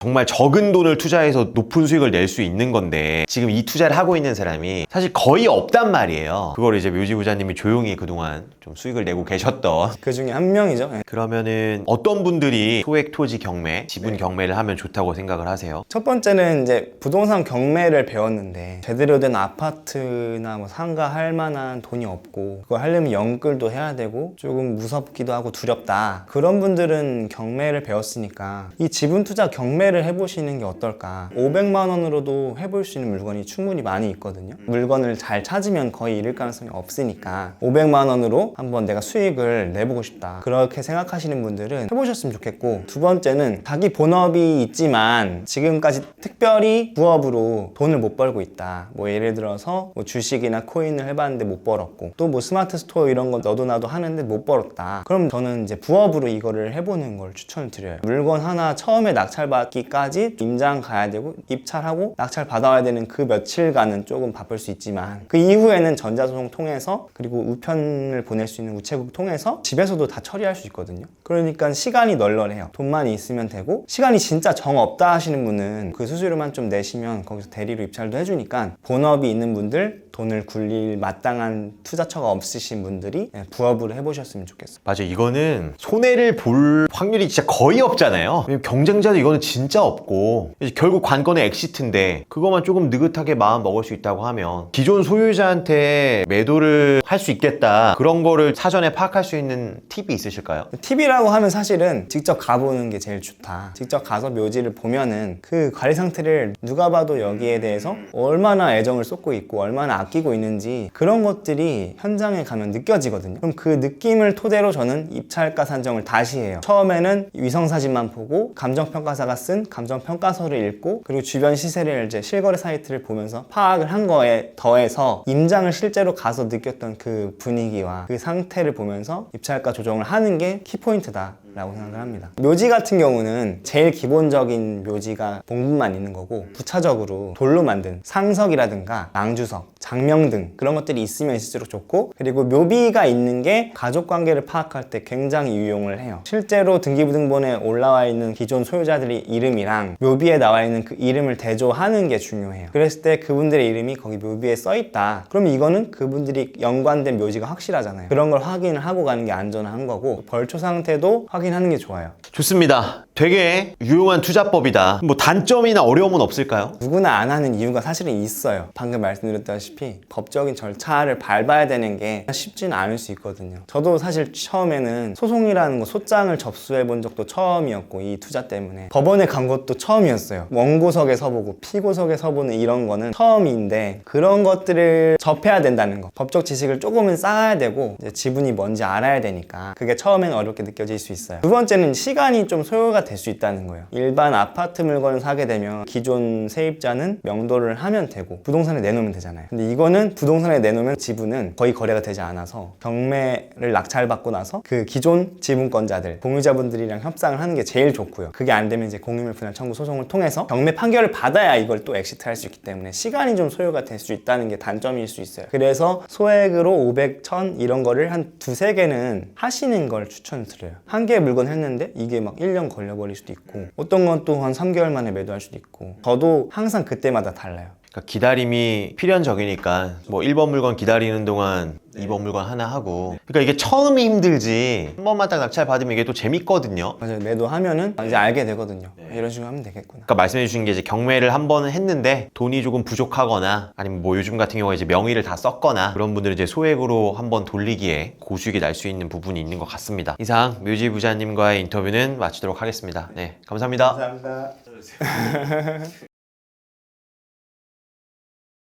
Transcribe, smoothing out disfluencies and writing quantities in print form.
정말 적은 돈을 투자해서 높은 수익을 낼 수 있는 건데 지금 이 투자를 하고 있는 사람이 사실 거의 없단 말이에요. 그걸 이제 묘지 부자님이 조용히 그동안 좀 수익을 내고 계셨던 그 중에 한 명이죠. 그러면은 어떤 분들이 소액 토지 경매, 지분 경매를 하면 좋다고 생각을 하세요? 첫 번째는 이제 부동산 경매를 배웠는데 제대로 된 아파트나 뭐 상가 할 만한 돈이 없고 그걸 하려면 연끌도 해야 되고 조금 무섭기도 하고 두렵다. 그런 분들은 경매를 배웠으니까 이 지분 투자 경매를 해보시는 게 어떨까. 500만 원으로도 해볼 수 있는 물건이 충분히 많이 있거든요. 물건을 잘 찾으면 거의 잃을 가능성이 없으니까 500만 원으로 한번 내가 수익을 내보고 싶다. 그렇게 생각하시는 분들은 해보셨으면 좋겠고, 두 번째는 자기 본업이 있지만 지금까지 특별히 부업으로 돈을 못 벌고 있다. 뭐 예를 들어서 뭐 주식이나 코인을 해봤는데 못 벌었고, 또 뭐 스마트 스토어 이런 거 너도 나도 하는데 못 벌었다. 그럼 저는 이제 부업으로 이거를 해보는 걸 추천을 드려요. 물건 하나 처음에 낙찰받기까지 임장 가야 되고 입찰하고 낙찰 받아와야 되는 그 며칠간은 조금 바쁠 수 있지만 그 이후에는 전자소송 통해서 그리고 우편을 보낼 수 있는 우체국 통해서 집에서도 다 처리할 수 있거든요. 그러니까 시간이 널널해요. 돈만 있으면 되고, 시간이 진짜 정 없다 하시는 분은 그 수수료만 좀 내시면 거기서 대리로 입찰도 해주니까 본업이 있는 분들, 돈을 굴릴 마땅한 투자처가 없으신 분들이 부업으로 해보셨으면 좋겠어요. 맞아요. 이거는 손해를 볼 확률이 진짜 거의 없잖아요. 왜냐면 경쟁자도 이거는 진짜 없고 이제 결국 관건의 엑시트인데 그것만 조금 느긋하게 마음 먹을 수 있다고 하면 기존 소유자한테 매도를 할 수 있겠다, 그런 거를 사전에 파악할 수 있는 팁이 있으실까요? 팁이라고 하면 사실은 직접 가보는 게 제일 좋다. 직접 가서 묘지를 보면은 그 관리 상태를 누가 봐도 여기에 대해서 얼마나 애정을 쏟고 있고 얼마나 아끼고 있는지 그런 것들이 현장에 가면 느껴지거든요. 그럼 그 느낌을 토대로 저는 입찰가 산정을 다시 해요. 처음에는 위성사진만 보고 감정평가사가 쓴 감정평가서를 읽고 그리고 주변 시세를 이제 실거래 사이트를 보면서 파악을 한 거에 더해서 임장을 실제로 가서 느꼈던 그 분위기와 그 상태를 보면서 입찰가 조정을 하는 게 키포인트다 라고 생각을 합니다. 묘지 같은 경우는 제일 기본적인 묘지가 봉분만 있는 거고, 부차적으로 돌로 만든 상석이라든가 낭주석, 장명 등 그런 것들이 있으면 있을수록 좋고, 그리고 묘비가 있는 게 가족관계를 파악할 때 굉장히 유용을 해요. 실제로 등기부등본에 올라와 있는 기존 소유자들의 이름이랑 묘비에 나와 있는 그 이름을 대조하는 게 중요해요. 그랬을 때 그분들의 이름이 거기 묘비에 써 있다. 그러면 이거는 그분들이 연관된 묘지가 확실하잖아요. 그런 걸 확인을 하고 가는 게 안전한 거고, 벌초 상태도 확인하는 게 좋아요. 좋습니다. 되게 유용한 투자법이다. 뭐 단점이나 어려움은 없을까요? 누구나 안 하는 이유가 사실은 있어요. 방금 말씀드렸다시피 법적인 절차를 밟아야 되는 게 쉽지는 않을 수 있거든요. 저도 사실 처음에는 소송이라는 거, 소장을 접수해 본 적도 처음이었고, 이 투자 때문에 법원에 간 것도 처음이었어요. 원고석에 서보고 피고석에 서보는 이런 거는 처음인데, 그런 것들을 접해야 된다는 거, 법적 지식을 조금은 쌓아야 되고 이제 지분이 뭔지 알아야 되니까 그게 처음에는 어렵게 느껴질 수 있어요. 두 번째는 시간이 좀 소요가 될 수 있다는 거예요. 일반 아파트 물건을 사게 되면 기존 세입자는 명도를 하면 되고 부동산에 내놓으면 되잖아요. 근데 이거는 부동산에 내놓으면 지분은 거의 거래가 되지 않아서 경매를 낙찰받고 나서 그 기존 지분권자들, 공유자분들이랑 협상을 하는 게 제일 좋고요. 그게 안 되면 이제 공유물 분할 청구 소송을 통해서 경매 판결을 받아야 이걸 또 엑시트할 수 있기 때문에 시간이 좀 소요가 될 수 있다는 게 단점일 수 있어요. 그래서 소액으로 500, 1000 이런 거를 한 두세 개는 하시는 걸 추천드려요. 한 개의 물건 했는데 이게 막 1년 걸려버릴 수도 있고, 어떤 건 또 한 3개월 만에 매도할 수도 있고, 저도 항상 그때마다 달라요. 그러니까 기다림이 필연적이니까 뭐 1번 물건 기다리는 동안 2번 물건 하나 하고, 그러니까 이게 처음이 힘들지 한 번만 딱 낙찰 받으면 이게 또 재밌거든요. 맞아요. 매도하면은 이제 알게 되거든요. 이런 식으로 하면 되겠구나. 그러니까 말씀해 주신 게 이제 경매를 한 번은 했는데 돈이 조금 부족하거나 아니면 뭐 요즘 같은 경우에 이제 명의를 다 썼거나 그런 분들은 이제 소액으로 한번 돌리기에 고수익이 날 수 있는 부분이 있는 것 같습니다. 이상 묘지 부자님과의 인터뷰는 마치도록 하겠습니다. 네, 감사합니다. 감사합니다.